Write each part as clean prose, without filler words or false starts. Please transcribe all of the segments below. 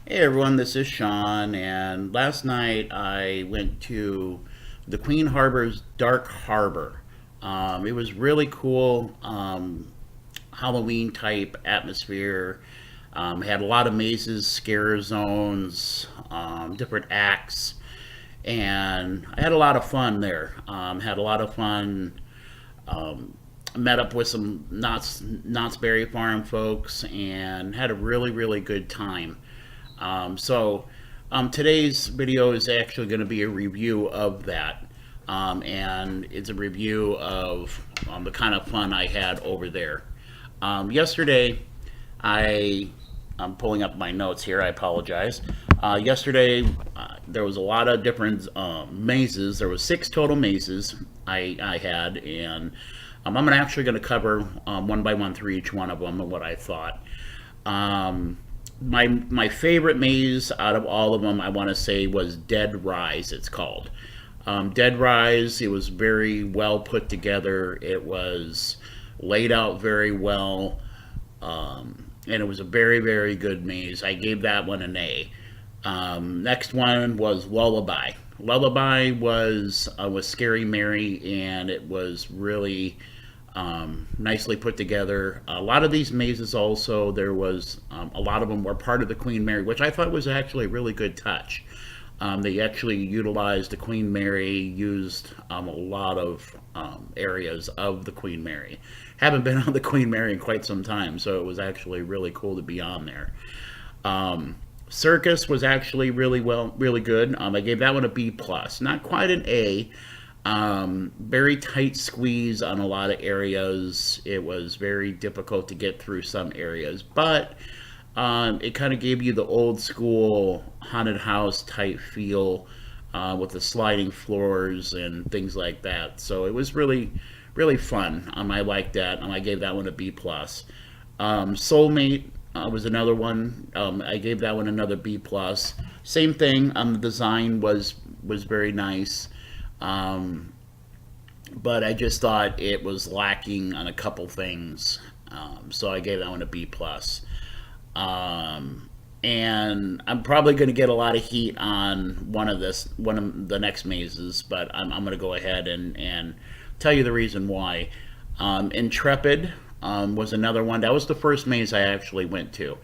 Hey everyone, this is Sean, and last night I went to the Queen Harbor's Dark Harbor. It was really cool, Halloween type atmosphere. Had a lot of mazes, scare zones, different acts, and I had a lot of fun there. Had a lot of fun. Met up with some Knott's Berry Farm folks and had a really good time. Today's video is actually going to be a review of that. And it's a review of the kind of fun I had over there. Yesterday, I'm pulling up my notes here. I apologize. Yesterday, there was a lot of different mazes. There was 6 total mazes I had, and I'm actually going to cover one by one through each one of them and what I thought. My favorite maze out of all of them, I want to say, was Dead Rise. It's called Dead Rise. It was very well put together. It was laid out very well, and it was a very good maze. I gave that one an A. Next one was Lullaby. Lullaby was Scary Mary, and it was really nicely put together. A lot of these mazes also, there was a lot of them were part of the Queen Mary, which I thought was actually a really good touch. They actually utilized the Queen Mary, used a lot of areas of the Queen Mary. Haven't been on the Queen Mary in quite some time, so it was actually really cool to be on there. Circus was actually really good. I gave that one a B plus, not quite an A. Very tight squeeze on a lot of areas. It was very difficult to get through some areas, but it kind of gave you the old school haunted house type feel with the sliding floors and things like that. So it was really fun. I liked that. I gave that one a B plus. Soulmate was another one. I gave that one another B plus. Same thing. The design was very nice. But I just thought it was lacking on a couple things, so I gave that one a B plus. And I'm probably going to get a lot of heat on one of the next mazes, but I'm going to go ahead and tell you the reason why. Intrepid was another one. That was the first maze I actually went to.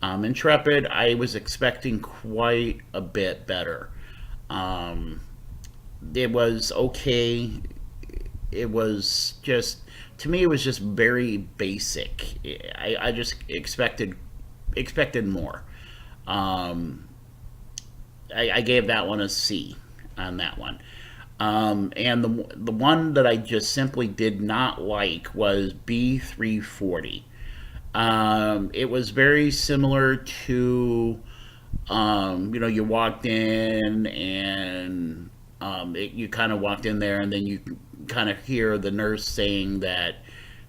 Intrepid, I was expecting quite a bit better. Um, it was okay. It was just, to me, it was just very basic. I just expected more. Um, I gave that one a C on that one. And the one that I just simply did not like was B340. It was very similar to, you walked in and you kind of walked in there, and then you kind of hear the nurse saying that,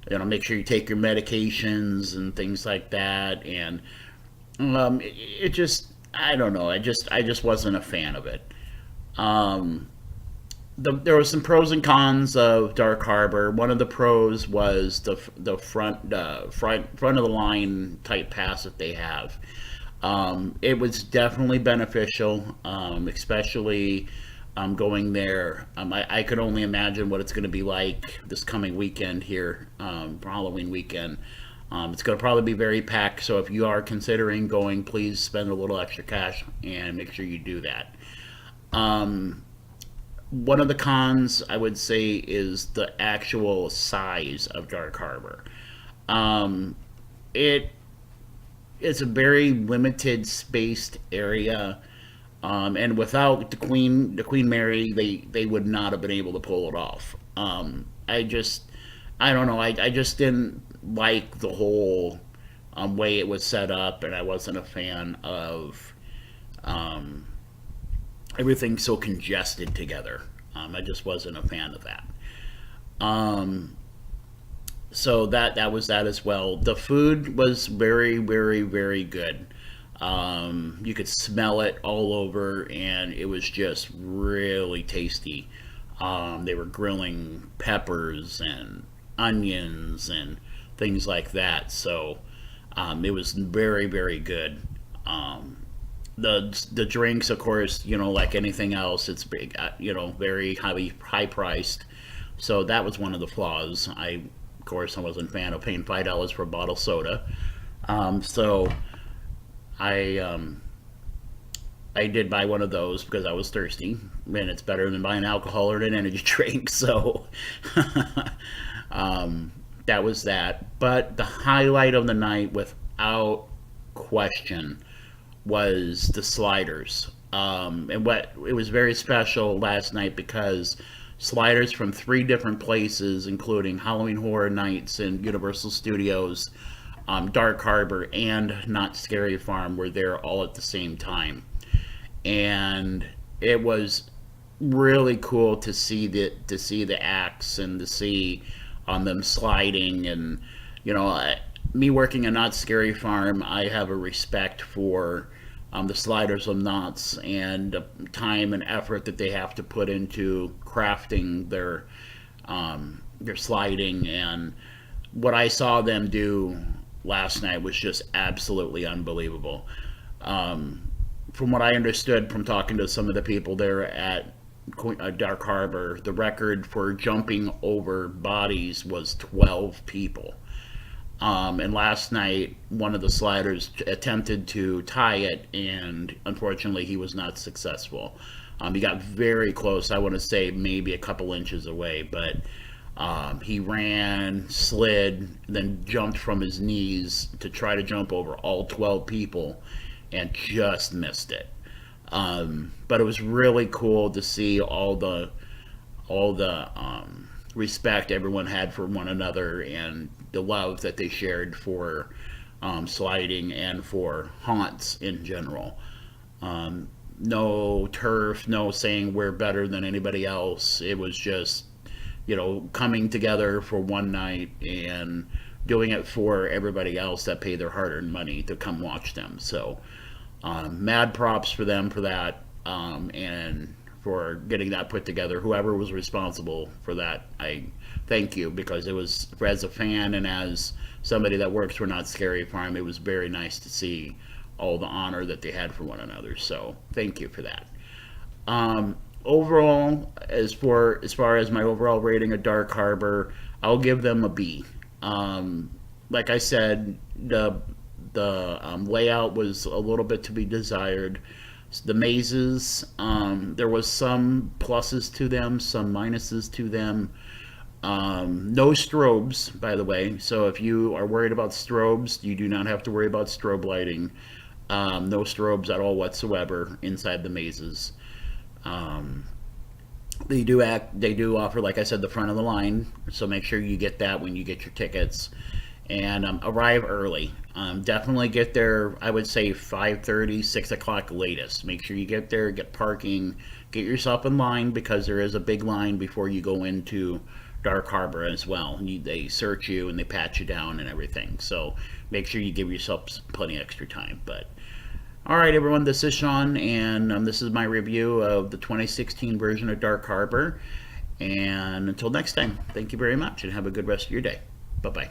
make sure you take your medications and things like that. And it just, I don't know, I just wasn't a fan of it. Um, there were some pros and cons of Dark Harbor. One of the pros was the front of the line type pass that they have. It was definitely beneficial, especially going there. I could only imagine what it's going to be like this coming weekend here, for Halloween weekend. It's going to probably be very packed, so if you are considering going, please spend a little extra cash and make sure you do that. Um, One of the cons I would say is the actual size of Dark Harbor. Um, it it's a very limited spaced area, and without the Queen Mary, they would not have been able to pull it off. I don't know, I just didn't like the whole way it was set up, and I wasn't a fan of um, everything so congested together. I just wasn't a fan of that. Um, so that was that as well. The food was very good. You could smell it all over, and it was just really tasty. They were grilling peppers and onions and things like that. So it was very good. Um, The drinks, of course, like anything else, it's big, very high priced. So that was one of the flaws. Of course, I wasn't a fan of paying $5 for a bottle of soda. So I I did buy one of those because I was thirsty, and it's better than buying alcohol or an energy drink. So that was that. But the highlight of the night, without question, was the sliders. And what it was very special last night because sliders from three different places, including Halloween Horror Nights and Universal Studios, Dark Harbor, and Not Scary Farm, were there all at the same time. And it was really cool to see the acts and to see them sliding. And me working at Not Scary Farm, I have a respect for the sliders of knots and the time and effort that they have to put into crafting their sliding. And what I saw them do last night was just absolutely unbelievable. From what I understood from talking to some of the people there at Dark Harbor, the record for jumping over bodies was 12 people. And last night, one of the sliders attempted to tie it, and unfortunately, he was not successful. He got very close. I want to say maybe a couple inches away, but he ran, slid, then jumped from his knees to try to jump over all 12 people, and just missed it. But it was really cool to see all the respect everyone had for one another and the love that they shared for sliding and for haunts in general. No turf, no saying we're better than anybody else. It was just, coming together for one night and doing it for everybody else that paid their hard-earned money to come watch them. So, mad props for them for that, and for getting that put together. Whoever was responsible for that, I thank you, because it was, as a fan and as somebody that works for Not Scary Farm, it was very nice to see all the honor that they had for one another. So thank you for that. Overall, as far as my overall rating of Dark Harbor, I'll give them a B. Like I said, the layout was a little bit to be desired. The mazes, there was some pluses to them, some minuses to them. No strobes, by the way. So if you are worried about strobes, you do not have to worry about strobe lighting. No strobes at all whatsoever inside the mazes. They do offer, like I said, the front of the line. So make sure you get that when you get your tickets, and arrive early. Definitely get there, I would say 5:30, 6 o'clock latest. Make sure you get there, get parking, get yourself in line, because there is a big line before you go into Dark Harbor as well. They search you and they pat you down and everything. So make sure you give yourself plenty of extra time. But all right, everyone, this is Sean, and this is my review of the 2016 version of Dark Harbor. And until next time, thank you very much, and have a good rest of your day. Bye-bye.